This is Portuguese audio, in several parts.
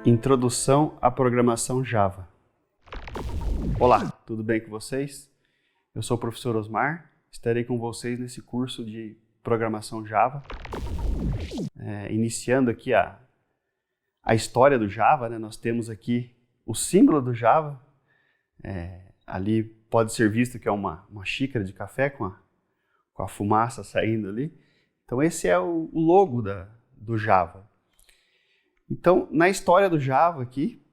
Introdução à programação Java. Olá, tudo bem com vocês? Eu sou o professor Osmar, estarei com vocês nesse curso de programação Java. Iniciando aqui a história do Java, né? Nós temos aqui o símbolo do Java. Ali pode ser visto que é uma xícara de café com a fumaça saindo ali. Então esse é o logo do Java. Então, na história do Java aqui,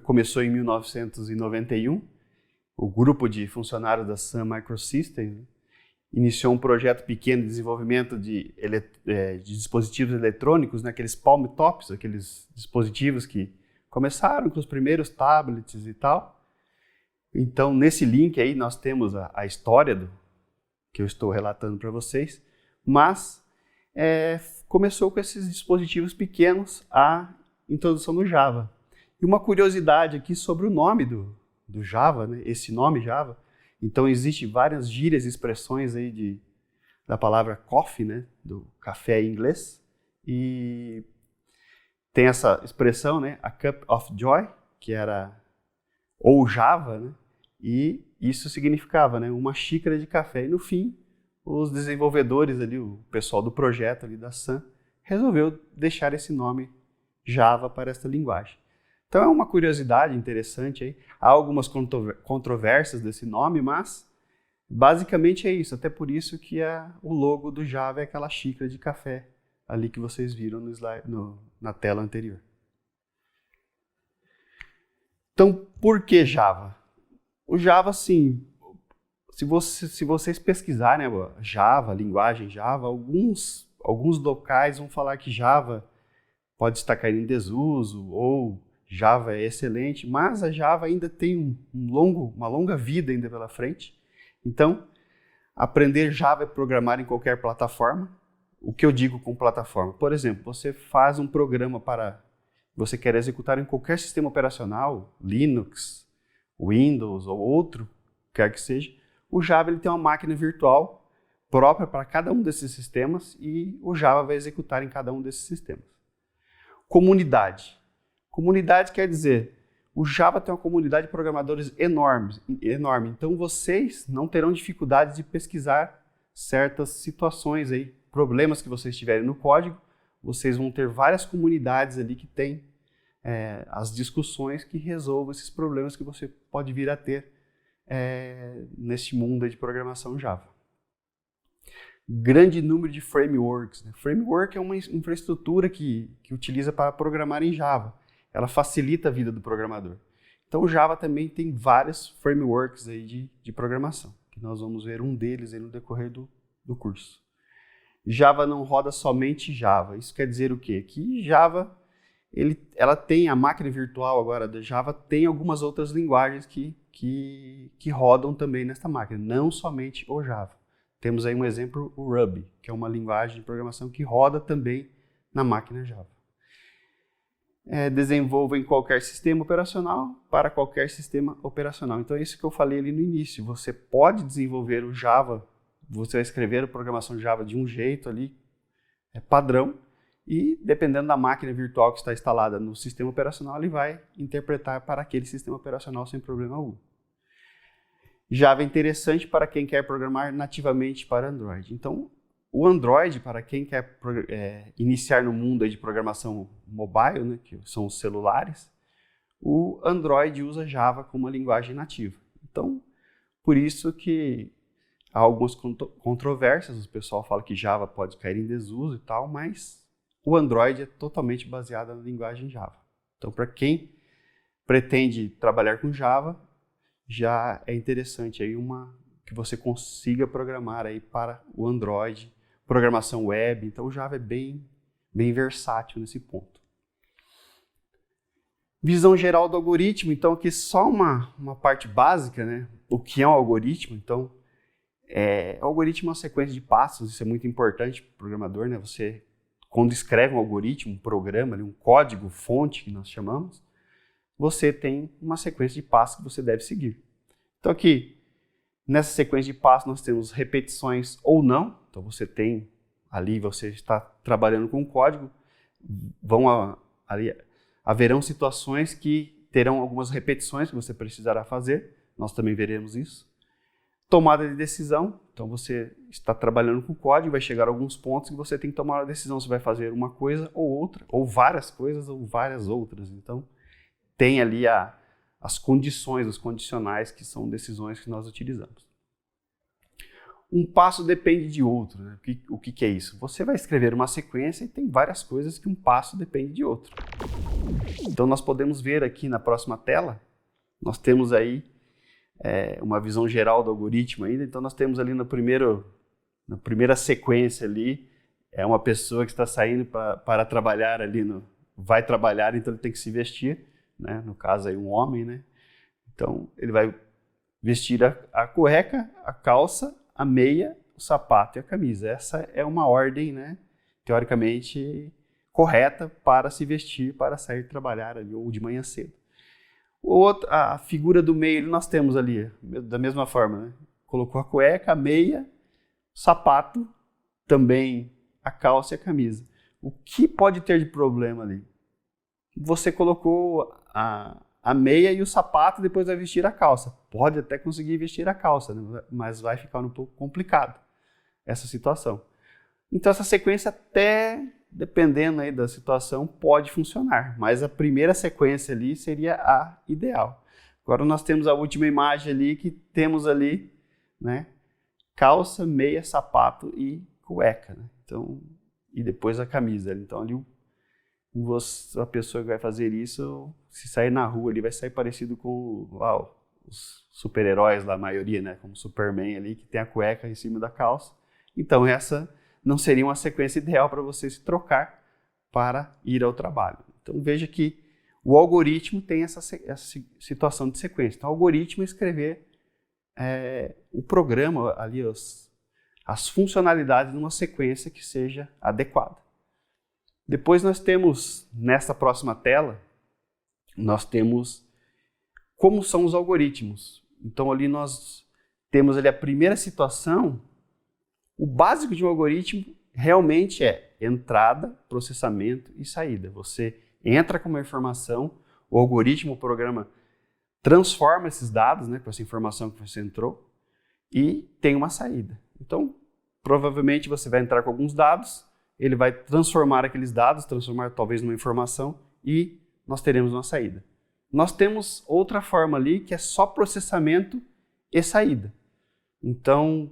começou em 1991, o grupo de funcionários da Sun Microsystems iniciou um projeto pequeno de desenvolvimento de dispositivos eletrônicos, né, aqueles palm tops, aqueles dispositivos que começaram com os primeiros tablets e tal. Então, nesse link aí nós temos a história que eu estou relatando para vocês, mas começou com esses dispositivos pequenos a introdução do Java. E uma curiosidade aqui sobre o nome do Java, né? Esse nome Java. Então, existem várias gírias e expressões aí da palavra coffee, né? Do café em inglês. E tem essa expressão, né? A cup of joy, que era ou Java, né? E isso significava, né? Uma xícara de café. E no fim, os desenvolvedores ali, o pessoal do projeto ali da Sun, resolveu deixar esse nome Java para esta linguagem. Então é uma curiosidade interessante aí. Há algumas controvérsias desse nome, mas basicamente é isso. Até por isso que o logo do Java é aquela xícara de café ali que vocês viram no slide, na tela anterior. Então, por que Java? O Java, sim, se vocês pesquisarem, né, Java, linguagem Java, alguns locais vão falar que Java pode estar caindo em desuso ou Java é excelente, mas a Java ainda tem uma longa vida ainda pela frente. Então, aprender Java é programar em qualquer plataforma. O que eu digo com plataforma? Por exemplo, você faz um programa você quer executar em qualquer sistema operacional, Linux, Windows ou outro, quer que seja. O Java ele tem uma máquina virtual própria para cada um desses sistemas e o Java vai executar em cada um desses sistemas. Comunidade. Comunidade quer dizer, o Java tem uma comunidade de programadores enorme. Então vocês não terão dificuldade de pesquisar certas situações aí, problemas que vocês tiverem no código. Vocês vão ter várias comunidades ali que têm as discussões que resolvam esses problemas que você pode vir a ter neste mundo de programação Java. Grande número de frameworks. Né? Framework é uma infraestrutura que utiliza para programar em Java. Ela facilita a vida do programador. Então o Java também tem vários frameworks aí de programação, que nós vamos ver um deles aí no decorrer do curso. Java não roda somente Java. Isso quer dizer o quê? Que Java ela tem a máquina virtual agora da Java, tem algumas outras linguagens que rodam também nesta máquina, não somente o Java. Temos aí um exemplo, o Ruby, que é uma linguagem de programação que roda também na máquina Java. Desenvolva em qualquer sistema operacional para qualquer sistema operacional. Então é isso que eu falei ali no início. Você pode desenvolver o Java, você vai escrever a programação Java de um jeito ali, padrão, e dependendo da máquina virtual que está instalada no sistema operacional, ele vai interpretar para aquele sistema operacional sem problema algum. Java é interessante para quem quer programar nativamente para Android. Então, o Android, para quem quer iniciar no mundo de programação mobile, né, que são os celulares, o Android usa Java como uma linguagem nativa. Então, por isso que há algumas controvérsias, o pessoal fala que Java pode cair em desuso e tal, mas o Android é totalmente baseado na linguagem Java. Então, para quem pretende trabalhar com Java, já é interessante aí que você consiga programar aí para o Android, programação web. Então, o Java é bem versátil nesse ponto. Visão geral do algoritmo. Então, aqui só uma parte básica, né? O que é um algoritmo? Então, o algoritmo é uma sequência de passos. Isso é muito importante para o programador, né? Você, quando escreve um algoritmo, um programa, um código fonte que nós chamamos, você tem uma sequência de passos que você deve seguir. Então aqui, nessa sequência de passos, nós temos repetições ou não. Então você está trabalhando com o código, ali haverão situações que terão algumas repetições que você precisará fazer, nós também veremos isso. Tomada de decisão, então você está trabalhando com o código, vai chegar a alguns pontos que você tem que tomar uma decisão, se vai fazer uma coisa ou outra, ou várias coisas ou várias outras. Então, tem ali as condições, os condicionais, que são decisões que nós utilizamos. Um passo depende de outro, né? O que é isso? Você vai escrever uma sequência e tem várias coisas que um passo depende de outro. Então, nós podemos ver aqui na próxima tela, nós temos aí uma visão geral do algoritmo ainda. Então, nós temos ali na primeira sequência ali, uma pessoa que está saindo para trabalhar ali, vai trabalhar, então ele tem que se vestir, né? No caso aí um homem, né? Então, ele vai vestir a cueca, a calça, a meia, o sapato e a camisa. Essa é uma ordem, né, teoricamente correta para se vestir, para sair trabalhar ali, ou de manhã cedo. A figura do meio nós temos ali, da mesma forma, né? Colocou a cueca, a meia, o sapato, também a calça e a camisa. O que pode ter de problema ali? Você colocou a meia e o sapato, depois vai vestir a calça. Pode até conseguir vestir a calça, né? Mas vai ficar um pouco complicado essa situação. Então essa sequência, até dependendo aí da situação, pode funcionar, mas a primeira sequência ali seria a ideal. Agora nós temos a última imagem ali, que temos ali, né, calça, meia, sapato e cueca, né? Então, e depois a camisa. Então ali a pessoa que vai fazer isso, se sair na rua, ele vai sair parecido com os super-heróis lá, a maioria, né? Como Superman ali, que tem a cueca em cima da calça. Então essa não seria uma sequência ideal para você se trocar para ir ao trabalho. Então veja que o algoritmo tem essa situação de sequência. Então o algoritmo é escrever o programa ali, as funcionalidades numa sequência que seja adequada. Depois nós temos, nessa próxima tela, nós temos como são os algoritmos. Então ali nós temos ali a primeira situação. O básico de um algoritmo realmente é entrada, processamento e saída. Você entra com uma informação, o algoritmo, o programa, transforma esses dados, né, com essa informação que você entrou, e tem uma saída. Então, provavelmente você vai entrar com alguns dados, ele vai transformar aqueles dados, transformar talvez numa informação, e nós teremos uma saída. Nós temos outra forma ali, que é só processamento e saída. Então,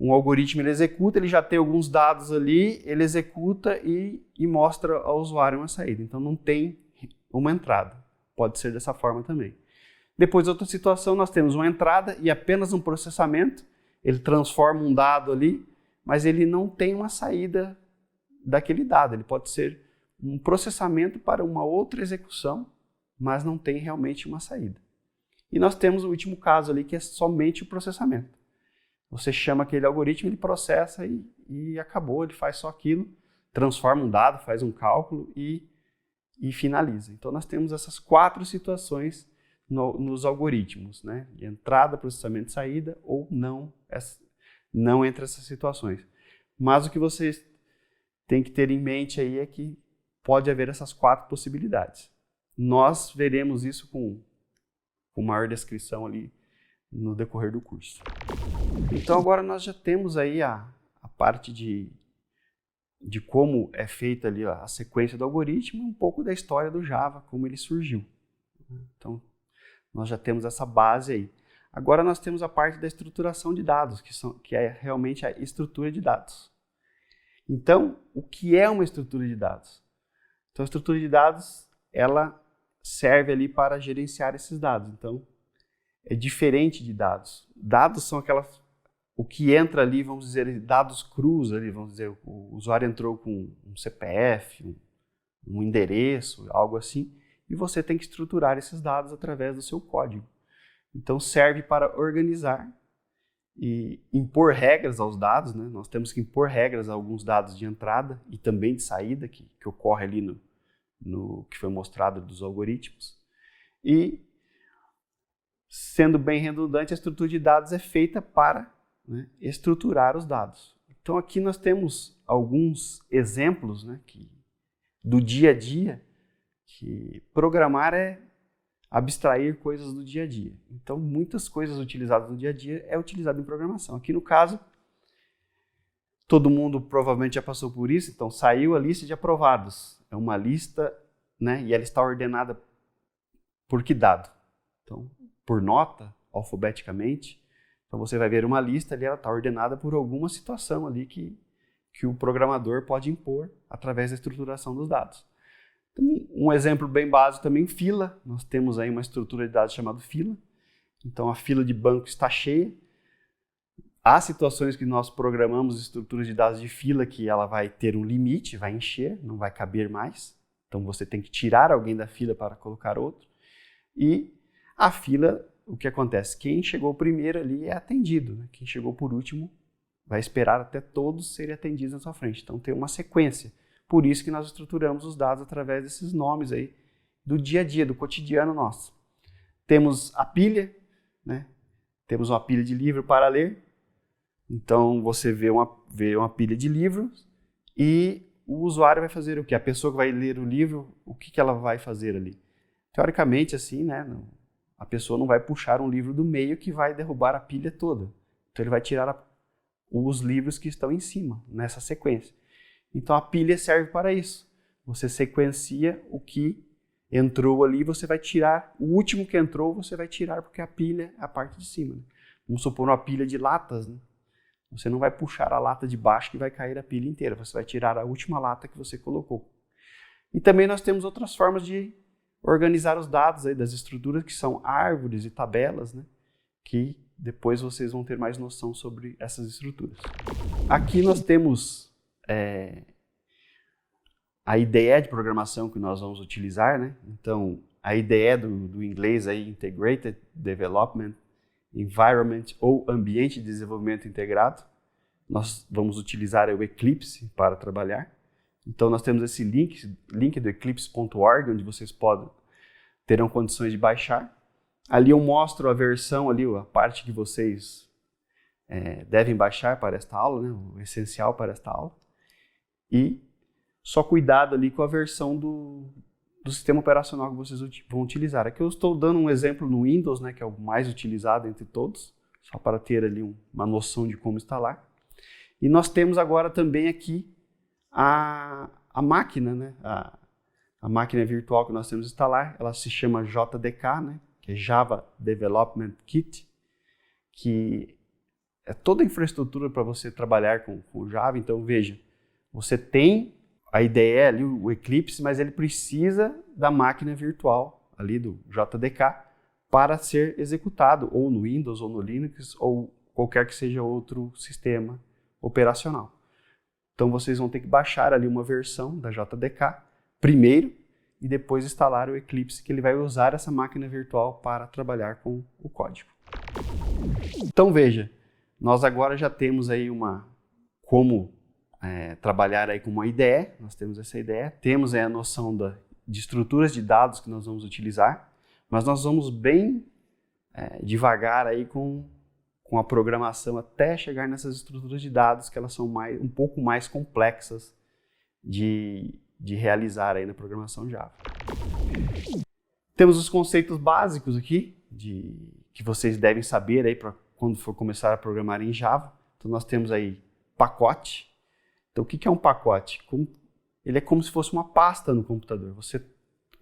um algoritmo ele executa, ele já tem alguns dados ali, ele executa e mostra ao usuário uma saída. Então, não tem uma entrada. Pode ser dessa forma também. Depois, outra situação, nós temos uma entrada e apenas um processamento. Ele transforma um dado ali, mas ele não tem uma saída daquele dado. Ele pode ser um processamento para uma outra execução, mas não tem realmente uma saída. E nós temos o último caso ali, que é somente o processamento. Você chama aquele algoritmo, ele processa e acabou, ele faz só aquilo, transforma um dado, faz um cálculo e finaliza. Então nós temos essas 4 situações nos algoritmos, né? De entrada, processamento, saída, ou não entre essas situações. Mas o que vocês têm que ter em mente aí é que pode haver essas 4 possibilidades. Nós veremos isso com maior descrição ali no decorrer do curso. Então agora nós já temos aí a parte de como é feita ali a sequência do algoritmo, um pouco da história do Java, como ele surgiu. Então nós já temos essa base aí. Agora nós temos a parte da estruturação de dados, que é realmente a estrutura de dados. Então, o que é uma estrutura de dados? Então a estrutura de dados, ela serve ali para gerenciar esses dados. Então, é diferente de dados. Dados são o que entra ali, vamos dizer, dados crus ali, vamos dizer, o usuário entrou com um CPF, um endereço, algo assim, e você tem que estruturar esses dados através do seu código. Então serve para organizar e impor regras aos dados, né? Nós temos que impor regras a alguns dados de entrada e também de saída, que ocorre ali no que foi mostrado dos algoritmos. E, sendo bem redundante, a estrutura de dados é feita para, né, estruturar os dados. Então aqui nós temos alguns exemplos, né, do dia a dia que programar é abstrair coisas do dia a dia. Então, muitas coisas utilizadas no dia a dia é utilizado em programação. Aqui no caso, todo mundo provavelmente já passou por isso, então saiu a lista de aprovados. É uma lista, né, e ela está ordenada por que dado? Então, por nota, alfabeticamente. Então, você vai ver uma lista ali, ela está ordenada por alguma situação ali que o programador pode impor através da estruturação dos dados. Então, um exemplo bem básico também, fila. Nós temos aí uma estrutura de dados chamada fila. Então, a fila de banco está cheia. Há situações que nós programamos estruturas de dados de fila que ela vai ter um limite, vai encher, não vai caber mais. Então, você tem que tirar alguém da fila para colocar outro. E a fila, o que acontece? Quem chegou primeiro ali é atendido, né? Quem chegou por último vai esperar até todos serem atendidos na sua frente. Então, tem uma sequência. Por isso que nós estruturamos os dados através desses nomes aí do dia a dia, do cotidiano nosso. Temos a pilha, né? Temos uma pilha de livro para ler. Então, você vê uma pilha de livros e o usuário vai fazer o quê? A pessoa que vai ler o livro, o que ela vai fazer ali? Teoricamente, assim, né? A pessoa não vai puxar um livro do meio que vai derrubar a pilha toda. Então, ele vai tirar os livros que estão em cima, nessa sequência. Então, a pilha serve para isso. Você sequencia o que entrou ali, você vai tirar, o último que entrou, você vai tirar, porque a pilha é a parte de cima. Né? Vamos supor uma pilha de latas, né? Você não vai puxar a lata de baixo que vai cair a pilha inteira, você vai tirar a última lata que você colocou. E também nós temos outras formas de organizar os dados aí das estruturas, que são árvores e tabelas, né? Que depois vocês vão ter mais noção sobre essas estruturas. Aqui nós temos a IDE de programação que nós vamos utilizar, né? Então, a IDE do inglês aí, Integrated Development Environment ou Ambiente de Desenvolvimento Integrado. Nós vamos utilizar o Eclipse para trabalhar. Então, nós temos esse link do eclipse.org, onde vocês terão condições de baixar. Ali eu mostro a versão, ali, a parte que vocês devem baixar para esta aula, né? O essencial para esta aula. E só cuidado ali com a versão do sistema operacional que vocês vão utilizar. Aqui eu estou dando um exemplo no Windows, né, que é o mais utilizado entre todos, só para ter ali uma noção de como instalar. E nós temos agora também aqui a máquina, né, a máquina virtual que nós temos que instalar, ela se chama JDK, né, que é Java Development Kit, que é toda a infraestrutura para você trabalhar com Java. Então, veja, você tem a IDE ali, o Eclipse, mas ele precisa da máquina virtual ali do JDK para ser executado, ou no Windows, ou no Linux, ou qualquer que seja outro sistema operacional. Então vocês vão ter que baixar ali uma versão da JDK primeiro e depois instalar o Eclipse, que ele vai usar essa máquina virtual para trabalhar com o código. Então veja, nós agora já temos aí como trabalhar aí com uma IDE, nós temos essa ideia, temos aí a noção de estruturas de dados que nós vamos utilizar, mas nós vamos bem devagar aí com a programação até chegar nessas estruturas de dados que elas são um pouco mais complexas de realizar aí na programação Java. Temos os conceitos básicos aqui, que vocês devem saber aí para quando for começar a programar em Java. Então nós temos aí pacote. Então, o que é um pacote? Ele é como se fosse uma pasta no computador. Você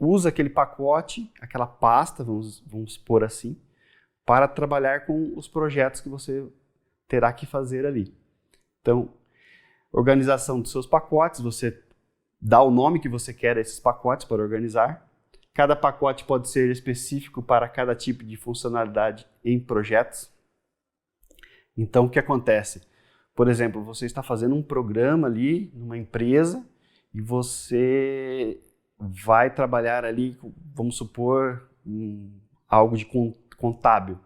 usa aquele pacote, aquela pasta, vamos pôr assim, para trabalhar com os projetos que você terá que fazer ali. Então, organização dos seus pacotes, você dá o nome que você quer a esses pacotes para organizar. Cada pacote pode ser específico para cada tipo de funcionalidade em projetos. Então, o que acontece? Por exemplo, você está fazendo um programa ali numa empresa e você vai trabalhar ali, vamos supor, algo de contábil.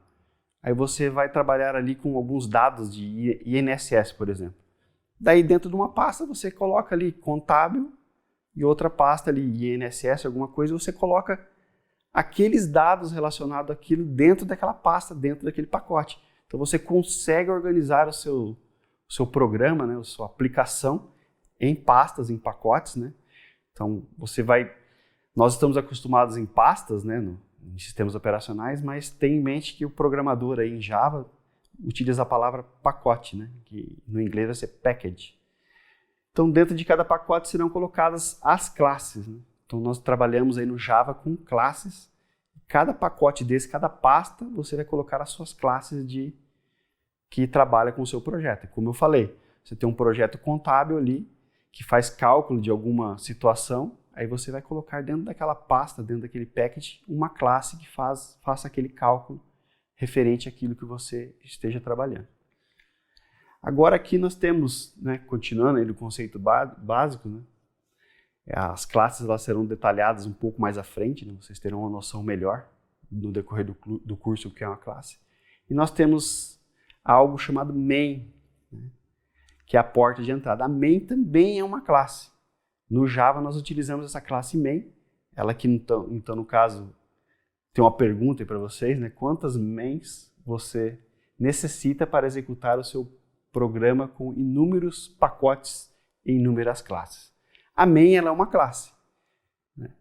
Aí você vai trabalhar ali com alguns dados de INSS, por exemplo. Daí dentro de uma pasta você coloca ali contábil e outra pasta ali INSS, alguma coisa, e você coloca aqueles dados relacionados àquilo dentro daquela pasta, dentro daquele pacote. Então você consegue organizar o seu programa, né, a sua aplicação em pastas, em pacotes, né? Então Nós estamos acostumados em pastas, né, em sistemas operacionais, mas tenha em mente que o programador aí em Java utiliza a palavra pacote, né, que no inglês vai ser package. Então, dentro de cada pacote serão colocadas as classes, né? Então, nós trabalhamos aí no Java com classes. Cada pacote desse, cada pasta, você vai colocar as suas classes que trabalha com o seu projeto. Como eu falei, você tem um projeto contábil ali, que faz cálculo de alguma situação, aí você vai colocar dentro daquela pasta, dentro daquele package, uma classe que faça aquele cálculo referente àquilo que você esteja trabalhando. Agora aqui nós temos, né, continuando aí no conceito básico, né, as classes elas serão detalhadas um pouco mais à frente, né, vocês terão uma noção melhor no decorrer do curso o que é uma classe. E nós temos algo chamado main, né, que é a porta de entrada. A main também é uma classe. No Java nós utilizamos essa classe main, ela que então no caso tem uma pergunta aí para vocês, né, quantas mains você necessita para executar o seu programa com inúmeros pacotes e inúmeras classes. A main ela é uma classe, né?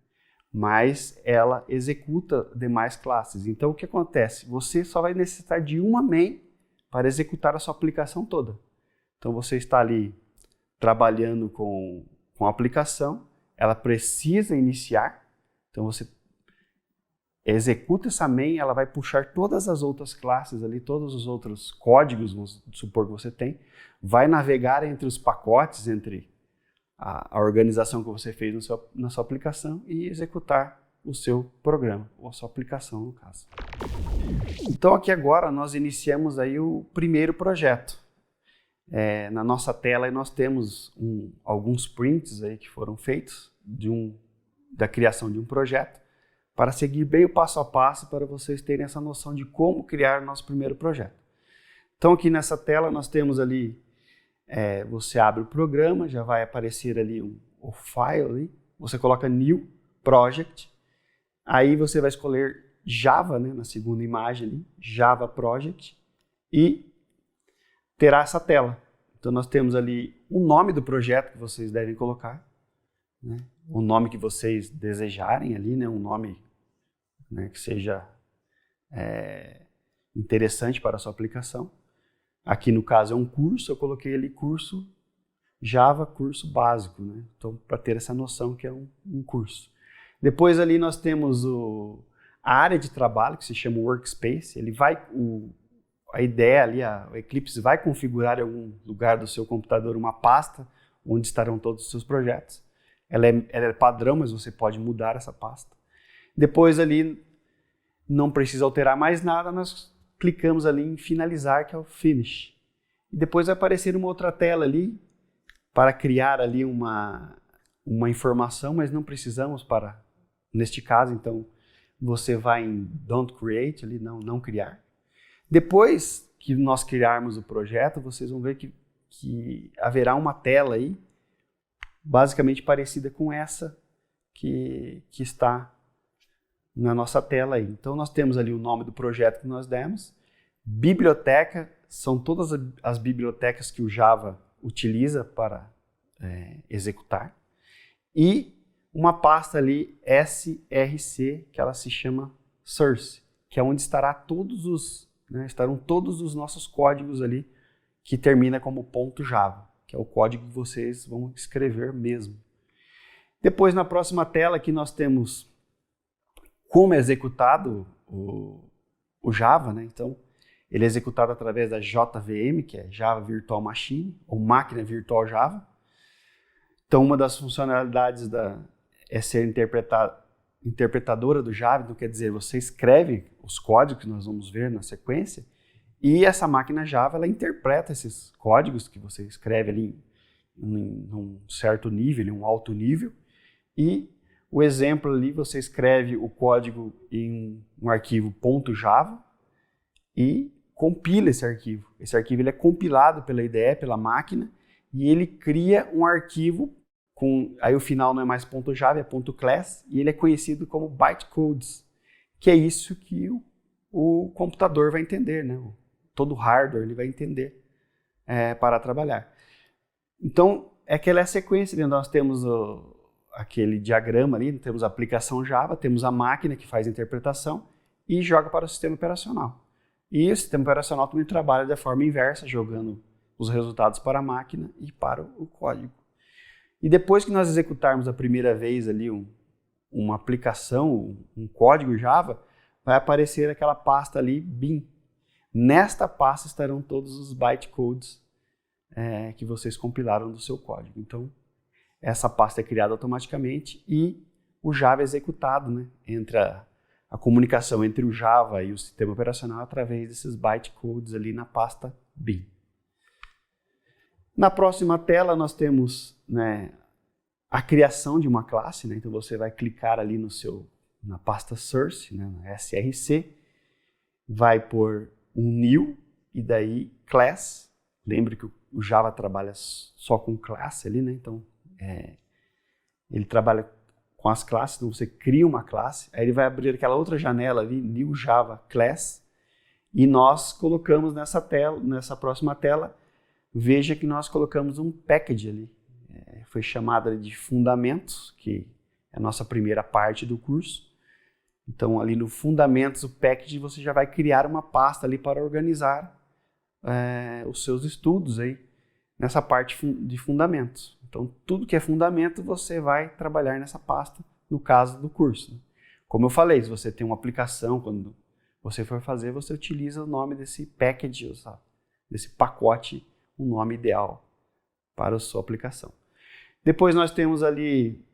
Mas ela executa demais classes. Então o que acontece? Você só vai necessitar de uma main para executar a sua aplicação toda. Então você está ali trabalhando com a aplicação, ela precisa iniciar, então você executa essa main, ela vai puxar todas as outras classes ali, todos os outros códigos, vamos supor que você tem, vai navegar entre os pacotes, entre a organização que você fez na sua aplicação e executar o seu programa, ou a sua aplicação no caso. Então aqui agora nós iniciamos aí o primeiro projeto. Na nossa tela aí nós temos alguns prints aí que foram feitos da criação de um projeto, para seguir bem o passo a passo para vocês terem essa noção de como criar o nosso primeiro projeto. Então aqui nessa tela nós temos ali, você abre o programa, já vai aparecer ali o file, ali, você coloca New Project, aí você vai escolher Java, né, na segunda imagem ali, Java Project, e terá essa tela. Então nós temos ali o nome do projeto que vocês devem colocar, né, o nome que vocês desejarem ali, né, um nome, né, que seja interessante para a sua aplicação. Aqui no caso é um curso, eu coloquei ali curso Java, curso básico, né? Então para ter essa noção que é um curso. Depois ali nós temos a área de trabalho que se chama Workspace, a ideia ali, o Eclipse vai configurar em algum lugar do seu computador uma pasta onde estarão todos os seus projetos. Ela é padrão, mas você pode mudar essa pasta. Depois ali, não precisa alterar mais nada, nós clicamos ali em finalizar, que é o Finish. E depois vai aparecer uma outra tela ali, para criar ali uma informação, mas não precisamos neste caso, então, você vai em Don't Create, ali, não criar. Depois que nós criarmos o projeto, vocês vão ver que haverá uma tela aí, basicamente parecida com essa que está na nossa tela aí. Então nós temos ali o nome do projeto que nós demos, biblioteca, são todas as bibliotecas que o Java utiliza para executar, e uma pasta ali src, que ela se chama source, que é onde estarão todos os nossos códigos ali, que termina como .java, que é o código que vocês vão escrever mesmo. Depois na próxima tela aqui nós temos como é executado o Java, né? Então, ele é executado através da JVM, que é Java Virtual Machine, ou Máquina Virtual Java. Então, uma das funcionalidades é ser interpretadora do Java, então quer dizer, você escreve os códigos que nós vamos ver na sequência, e essa máquina Java, ela interpreta esses códigos que você escreve ali em um certo nível, em um alto nível, e o exemplo ali, você escreve o código em um arquivo .java e compila esse arquivo. Esse arquivo ele é compilado pela IDE, pela máquina, e ele cria um arquivo aí o final não é mais .java, é .class, e ele é conhecido como bytecodes, que é isso que o computador vai entender, né? Todo hardware ele vai entender para trabalhar. Então, aquela é a sequência, né? Nós temos aquele diagrama ali, temos a aplicação Java, temos a máquina que faz a interpretação e joga para o sistema operacional. E o sistema operacional também trabalha da forma inversa, jogando os resultados para a máquina e para o código. E depois que nós executarmos a primeira vez ali uma aplicação, um código Java, vai aparecer aquela pasta ali, bin. Nesta pasta estarão todos os bytecodes que vocês compilaram do seu código. Então, essa pasta é criada automaticamente e o Java é executado, né? Entre a comunicação entre o Java e o sistema operacional através desses bytecodes ali na pasta bin. Na próxima tela nós temos, né, a criação de uma classe, né? Então você vai clicar ali na pasta source, né, na src, vai pôr um new e daí class. Lembre que o Java trabalha só com classe ali, né? Então ele trabalha com as classes, então você cria uma classe, aí ele vai abrir aquela outra janela ali, new Java class, e nós colocamos nessa próxima tela, veja que nós colocamos um package ali, foi chamado de fundamentos, que é a nossa primeira parte do curso. Então ali no fundamentos, o package, você já vai criar uma pasta ali para organizar os seus estudos aí, nessa parte de fundamentos. Então, tudo que é fundamento, você vai trabalhar nessa pasta, no caso do curso. Como eu falei, se você tem uma aplicação, quando você for fazer, você utiliza o nome desse package, desse pacote, um nome ideal para a sua aplicação. Depois nós temos ali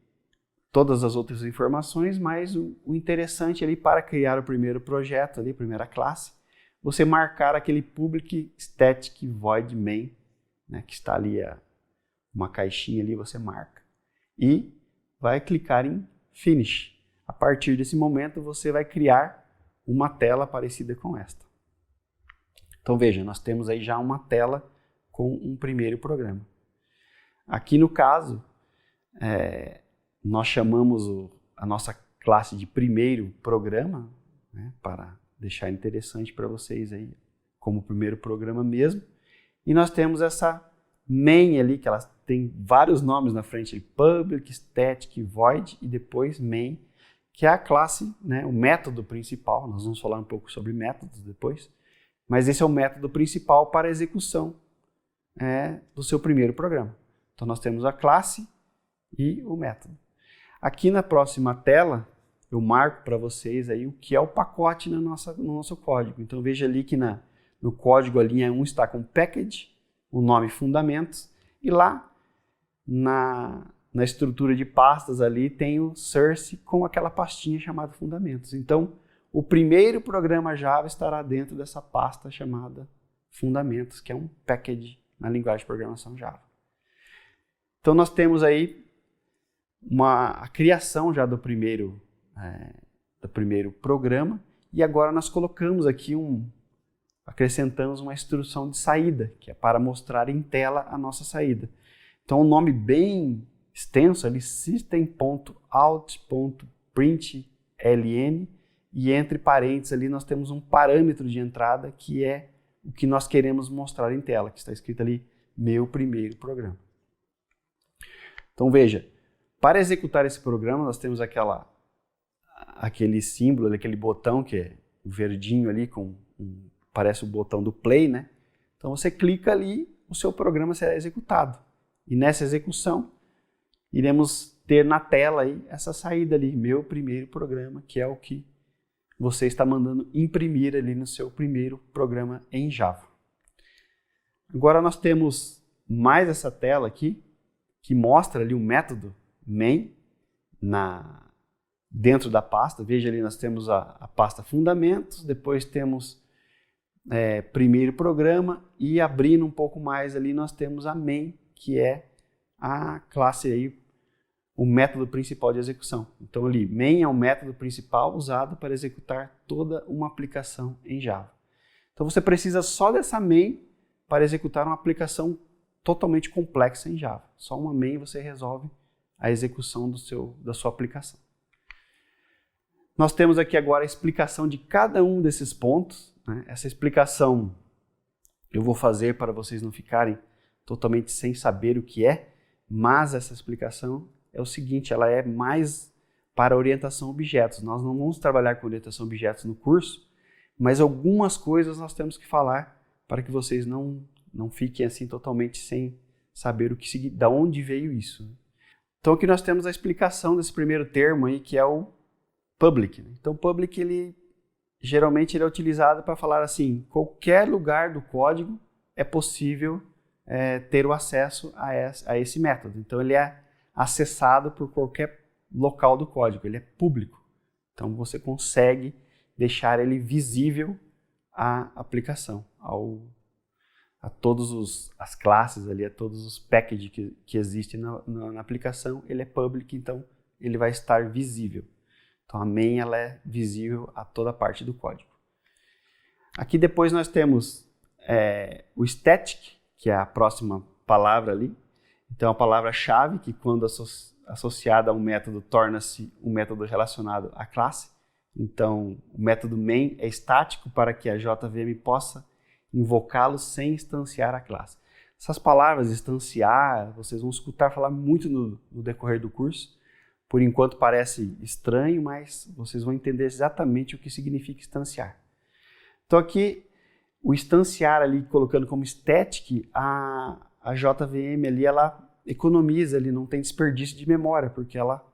todas as outras informações, mas o interessante ali para criar o primeiro projeto, ali, a primeira classe, você marcar aquele public static void main, né, que está ali uma caixinha ali, você marca. E vai clicar em Finish. A partir desse momento, você vai criar uma tela parecida com esta. Então veja, nós temos aí já uma tela com um primeiro programa. Aqui no caso, nós chamamos a nossa classe de primeiro programa, né, para deixar interessante para vocês aí, como primeiro programa mesmo. E nós temos essa main ali, que ela tem vários nomes na frente, public, static, void e depois main, que é a classe, né, o método principal. Nós vamos falar um pouco sobre métodos depois, mas esse é o método principal para a execução do seu primeiro programa. Então nós temos a classe e o método. Aqui na próxima tela, eu marco para vocês aí o que é o pacote no nosso código. Então veja ali que no código a linha 1 está com package, o nome fundamentos, e lá na estrutura de pastas ali tem o source com aquela pastinha chamada fundamentos. Então o primeiro programa Java estará dentro dessa pasta chamada fundamentos, que é um package na linguagem de programação Java. Então nós temos aí a criação já do primeiro programa, e agora nós colocamos aqui acrescentamos uma instrução de saída, que é para mostrar em tela a nossa saída. Então, um nome bem extenso ali, system.out.println, e entre parênteses ali nós temos um parâmetro de entrada, que é o que nós queremos mostrar em tela, que está escrito ali, meu primeiro programa. Então, veja, para executar esse programa, nós temos aquele símbolo, aquele botão que é o verdinho ali, parece o botão do play, né? Então você clica ali, o seu programa será executado. E nessa execução, iremos ter na tela aí essa saída ali, meu primeiro programa, que é o que você está mandando imprimir ali no seu primeiro programa em Java. Agora nós temos mais essa tela aqui, que mostra ali o método main dentro da pasta. Veja ali, nós temos a pasta fundamentos, depois temos primeiro programa, e abrindo um pouco mais ali nós temos a main, que é a classe aí, o método principal de execução. Então ali, main é o método principal usado para executar toda uma aplicação em Java. Então você precisa só dessa main para executar uma aplicação totalmente complexa em Java. Só uma main você resolve a execução da sua aplicação. Nós temos aqui agora a explicação de cada um desses pontos, né? Essa explicação eu vou fazer para vocês não ficarem totalmente sem saber o que é, mas essa explicação é o seguinte, ela é mais para orientação a objetos. Nós não vamos trabalhar com orientação a objetos no curso, mas algumas coisas nós temos que falar para que vocês não fiquem assim totalmente sem saber da onde veio isso. Então aqui nós temos a explicação desse primeiro termo aí, que é o public. Então public, geralmente ele é utilizado para falar assim, qualquer lugar do código é possível ter o acesso a esse método. Então ele é acessado por qualquer local do código, ele é público. Então você consegue deixar ele visível à aplicação, a todas as classes ali, a todos os packages que existem na aplicação, ele é public, então ele vai estar visível. Então a main ela é visível a toda parte do código. Aqui depois nós temos o static, que é a próxima palavra ali. Então a palavra-chave, que quando associada a um método, torna-se um método relacionado à classe. Então, o método main é estático para que a JVM possa invocá-lo sem instanciar a classe. Essas palavras, instanciar, vocês vão escutar falar muito no decorrer do curso. Por enquanto parece estranho, mas vocês vão entender exatamente o que significa instanciar. Então aqui, o instanciar ali, colocando como static, a JVM ali, ela economiza, ali, não tem desperdício de memória, porque ela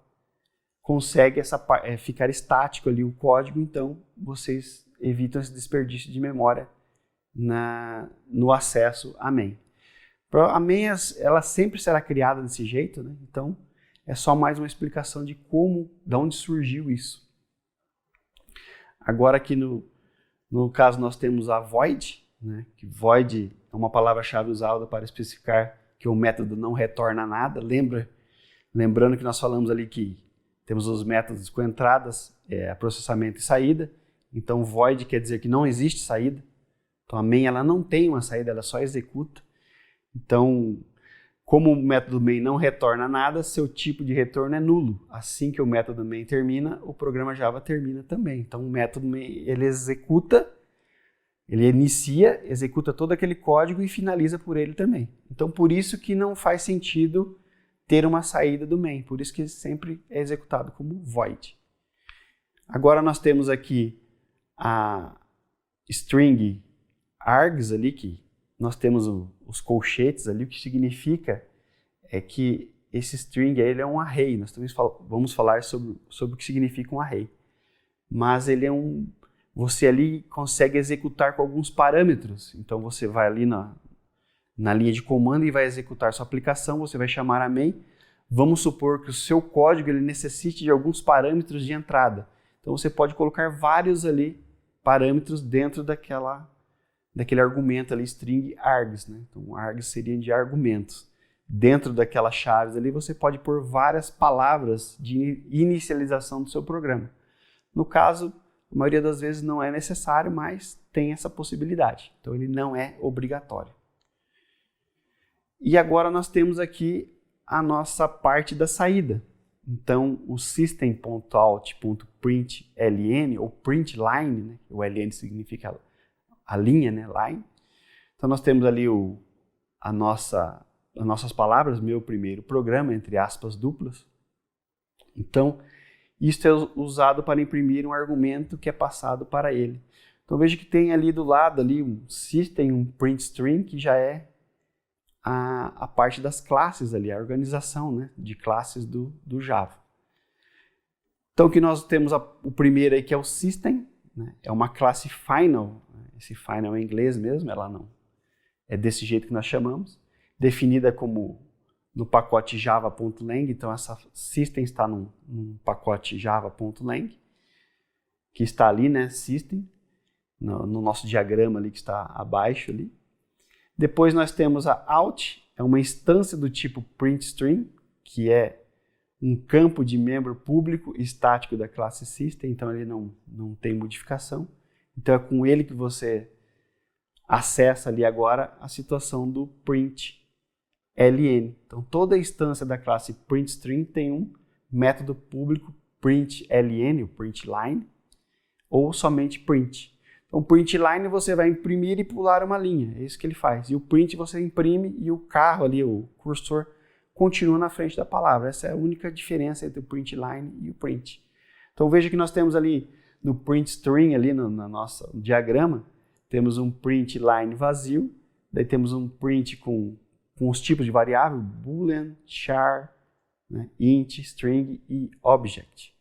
consegue ficar estático ali o código, então vocês evitam esse desperdício de memória no acesso à main. A main ela sempre será criada desse jeito, né? Então é só mais uma explicação de onde surgiu isso. Agora aqui no caso nós temos a void, né? Que void é uma palavra-chave usada para especificar que o método não retorna nada. Lembrando que nós falamos ali que temos os métodos com entradas, processamento e saída. Então, void quer dizer que não existe saída. Então, a main ela não tem uma saída, ela só executa. Então, como o método main não retorna nada, seu tipo de retorno é nulo. Assim que o método main termina, o programa Java termina também. Então, o método main ele inicia, executa todo aquele código e finaliza por ele também. Então, por isso que não faz sentido ter uma saída do main, por isso que sempre é executado como void. Agora nós temos aqui a string args ali, que nós temos os colchetes ali, o que significa é que esse string ele é um array. Nós também vamos falar sobre o que significa um array. Mas ele é você ali consegue executar com alguns parâmetros. Então você vai ali na linha de comando e vai executar sua aplicação, você vai chamar a main. Vamos supor que o seu código ele necessite de alguns parâmetros de entrada. Então você pode colocar vários ali parâmetros dentro daquele argumento ali, string args, né? Então args seria de argumentos. Dentro daquelas chaves ali você pode pôr várias palavras de inicialização do seu programa. No caso, a maioria das vezes não é necessário, mas tem essa possibilidade. Então ele não é obrigatório. E agora nós temos aqui a nossa parte da saída. Então o system.out.println ou println, né? O ln significa a linha, né? Line. Então nós temos ali as nossas palavras, meu primeiro programa, entre aspas duplas. Então isso é usado para imprimir um argumento que é passado para ele. Então veja que tem ali do lado ali um system, um print string, que já é a parte das classes ali, a organização, né, de classes do Java. Então aqui nós temos o primeiro aí que é o system, né, é uma classe final, esse final é em inglês mesmo, ela não é desse jeito que nós chamamos, definida como no pacote java.lang, então essa system está num pacote java.lang, que está ali, né, system, no nosso diagrama ali que está abaixo ali. Depois nós temos a out, é uma instância do tipo printString, que é um campo de membro público estático da classe system, então ele não tem modificação. Então é com ele que você acessa ali agora a situação do println. Então toda instância da classe printString tem um método público println, o println, ou somente print. Então, println você vai imprimir e pular uma linha, é isso que ele faz. E o print você imprime e o carro ali, o cursor, continua na frente da palavra. Essa é a única diferença entre o print line e o print. Então veja que nós temos ali no print string, ali no nosso diagrama, temos um print line vazio, daí temos um print com os tipos de variável, boolean, char, né, int, string e object.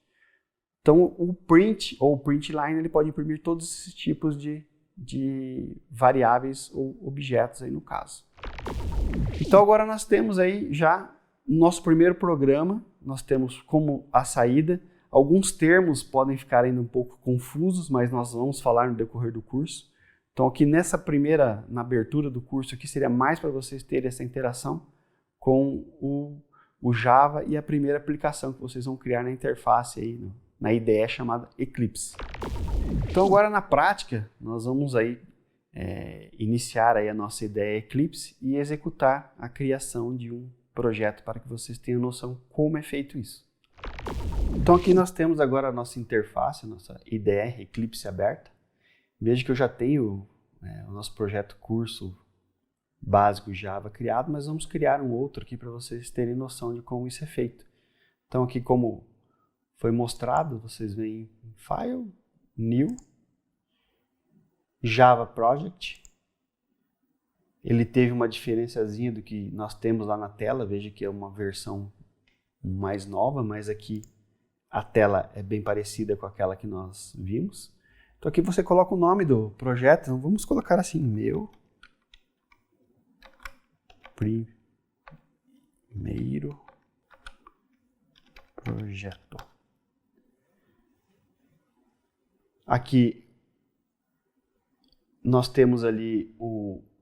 Então o print ou o print line ele pode imprimir todos esses tipos de variáveis ou objetos aí no caso. Então agora nós temos aí já no nosso primeiro programa, nós temos como a saída. Alguns termos podem ficar ainda um pouco confusos, mas nós vamos falar no decorrer do curso. Então aqui na abertura do curso aqui seria mais para vocês terem essa interação com o Java e a primeira aplicação que vocês vão criar na interface aí, na IDE chamada Eclipse. Então agora na prática, nós vamos aí iniciar aí a nossa ideia Eclipse e executar a criação de um projeto para que vocês tenham noção como é feito isso. Então aqui nós temos agora a nossa interface, a nossa IDE Eclipse aberta. Veja que eu já tenho o nosso projeto curso básico Java criado, mas vamos criar um outro aqui para vocês terem noção de como isso é feito. Então aqui como foi mostrado, vocês vêm em File, New, Java Project. Ele teve uma diferenciazinha do que nós temos lá na tela, veja que é uma versão mais nova, mas aqui a tela é bem parecida com aquela que nós vimos. Então aqui você coloca o nome do projeto, então vamos colocar assim, meu primeiro projeto. Aqui nós temos ali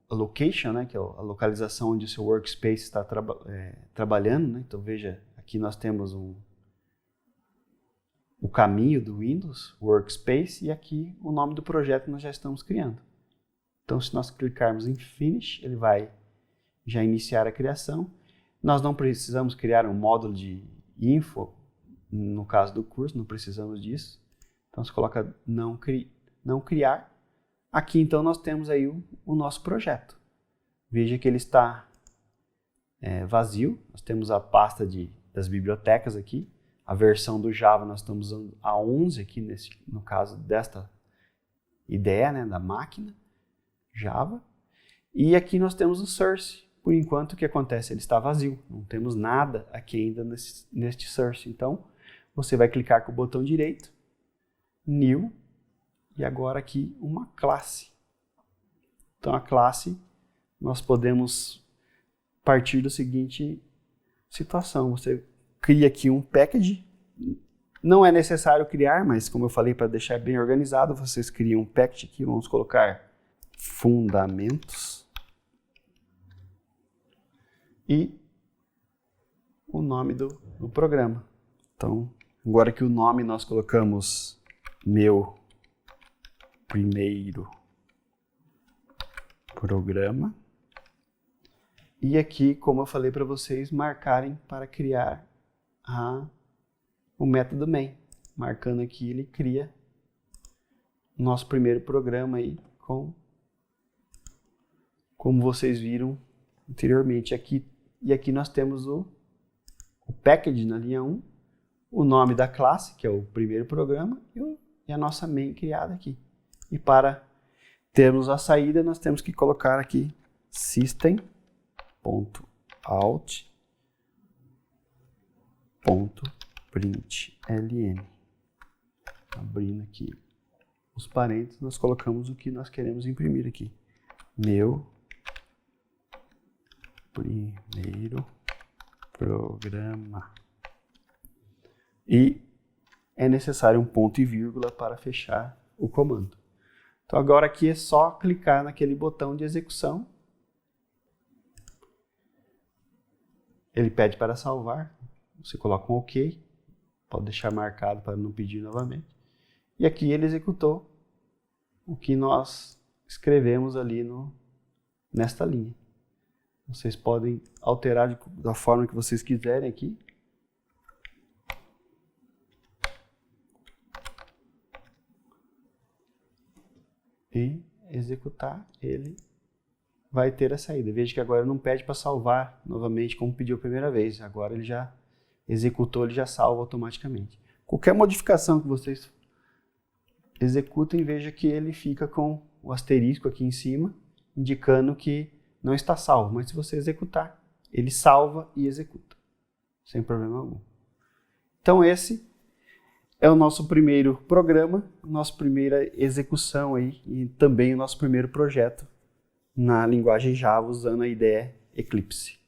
a location, né, que é a localização onde o seu workspace está trabalhando, né? Então veja, aqui nós temos o caminho do Windows, Workspace, e aqui o nome do projeto que nós já estamos criando. Então se nós clicarmos em Finish, ele vai já iniciar a criação. Nós não precisamos criar um módulo de info, no caso do curso, não precisamos disso. Então você coloca não criar. Aqui então nós temos aí o nosso projeto. Veja que ele está vazio. Nós temos a pasta das bibliotecas aqui. A versão do Java nós estamos usando a 11 aqui, no caso desta ideia, né, da máquina Java. E aqui nós temos o source. Por enquanto o que acontece? Ele está vazio. Não temos nada aqui ainda neste source. Então você vai clicar com o botão direito, New, e agora aqui uma classe. Então a classe nós podemos partir da seguinte situação. Você cria aqui um package. Não é necessário criar, mas como eu falei, para deixar bem organizado, vocês criam um package aqui. Vamos colocar fundamentos. E o nome do programa. Então, agora que o nome nós colocamos meu primeiro programa. E aqui, como eu falei para vocês, marcarem para criar o método main. Marcando aqui, ele cria o nosso primeiro programa aí, como vocês viram anteriormente. E aqui nós temos o package na linha 1, o nome da classe, que é o primeiro programa, e a nossa main criada aqui. E para termos a saída, nós temos que colocar aqui system.out.println. Abrindo aqui os parênteses, nós colocamos o que nós queremos imprimir aqui. Meu primeiro programa. E é necessário um ponto e vírgula para fechar o comando. Então agora aqui é só clicar naquele botão de execução. Ele pede para salvar. Você coloca um OK. Pode deixar marcado para não pedir novamente. E aqui ele executou o que nós escrevemos ali nesta linha. Vocês podem alterar da forma que vocês quiserem aqui. E executar ele vai ter a saída. Veja que agora não pede para salvar novamente como pediu a primeira vez. Agora ele já executou, ele já salva automaticamente. Qualquer modificação que vocês executem, veja que ele fica com o asterisco aqui em cima, indicando que não está salvo. Mas se você executar, ele salva e executa, sem problema algum. Então esse é o nosso primeiro programa, nossa primeira execução aí, e também o nosso primeiro projeto na linguagem Java usando a IDE Eclipse.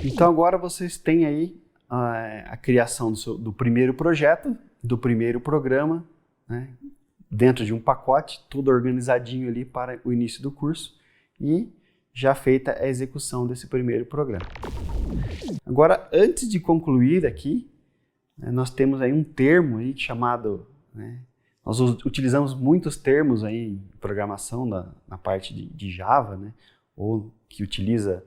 Então agora vocês têm aí a criação do primeiro projeto, do primeiro programa, né, dentro de um pacote, tudo organizadinho ali para o início do curso e já feita a execução desse primeiro programa. Agora, antes de concluir aqui, nós temos aí um termo aí chamado, nós utilizamos muitos termos aí em programação na parte de Java, ou que utiliza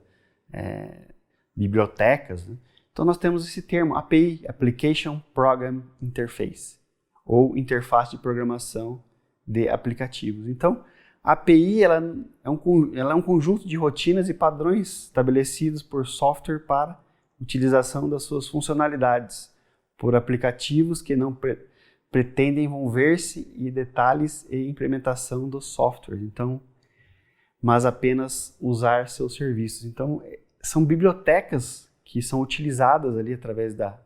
bibliotecas. Então nós temos esse termo API, Application Program Interface, ou interface de programação de aplicativos. Então a API ela é um conjunto de rotinas e padrões estabelecidos por software para utilização das suas funcionalidades por aplicativos que não pretendem envolver-se em detalhes e implementação do software, então, mas apenas usar seus serviços. Então, são bibliotecas que são utilizadas ali através da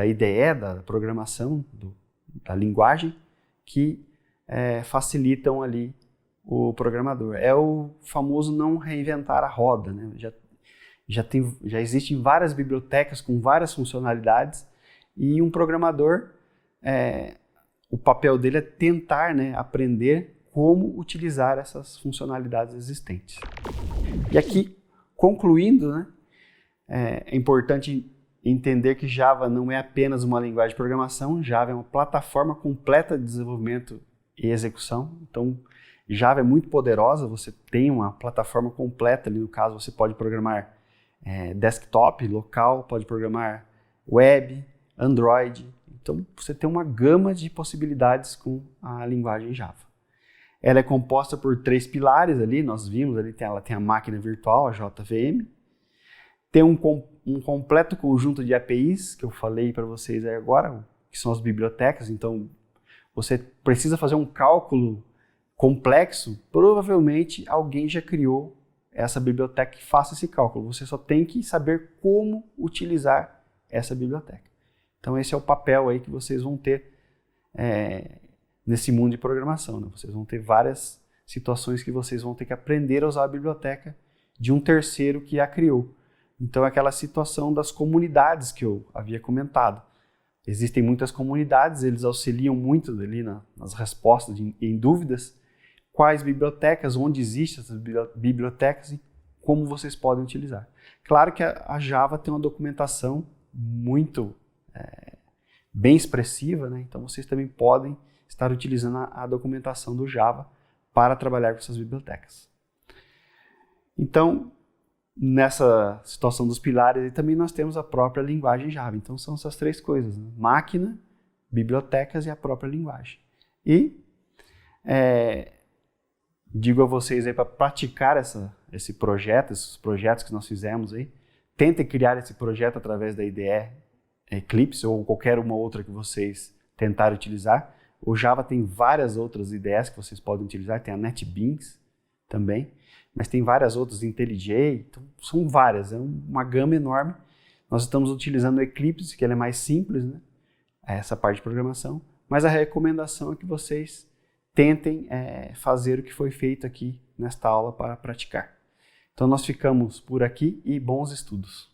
IDE, da programação, da linguagem, que facilitam ali o programador. É o famoso não reinventar a roda, Já existem várias bibliotecas com várias funcionalidades e um programador, o papel dele é tentar aprender como utilizar essas funcionalidades existentes. E aqui, concluindo, é importante entender que Java não é apenas uma linguagem de programação, Java é uma plataforma completa de desenvolvimento e execução. Então, Java é muito poderosa, você tem uma plataforma completa ali, no caso você pode programar desktop, local, pode programar web, Android. Então você tem uma gama de possibilidades com a linguagem Java. Ela é composta por 3 pilares ali, nós vimos ali, ela tem a máquina virtual, a JVM, tem um completo conjunto de APIs, que eu falei para vocês aí agora, que são as bibliotecas. Então você precisa fazer um cálculo complexo, provavelmente alguém já criou essa biblioteca que faça esse cálculo. Você só tem que saber como utilizar essa biblioteca. Então esse é o papel aí que vocês vão ter nesse mundo de programação. Vocês vão ter várias situações que vocês vão ter que aprender a usar a biblioteca de um terceiro que a criou. Então é aquela situação das comunidades que eu havia comentado. Existem muitas comunidades, eles auxiliam muito ali nas respostas em dúvidas. Quais bibliotecas, onde existem essas bibliotecas e como vocês podem utilizar. Claro que a Java tem uma documentação muito bem expressiva, então vocês também podem estar utilizando a documentação do Java para trabalhar com essas bibliotecas. Então, nessa situação dos pilares, também nós temos a própria linguagem Java. Então são essas 3 coisas, máquina, bibliotecas e a própria linguagem. E digo a vocês aí para praticar esse projeto, esses projetos que nós fizemos aí, tentem criar esse projeto através da IDE Eclipse ou qualquer uma outra que vocês tentarem utilizar. O Java tem várias outras IDEs que vocês podem utilizar, tem a NetBeans também, mas tem várias outras, IntelliJ, então são várias, é uma gama enorme. Nós estamos utilizando o Eclipse, que ele é mais simples, essa parte de programação, mas a recomendação é que vocês tentem fazer o que foi feito aqui nesta aula para praticar. Então nós ficamos por aqui e bons estudos!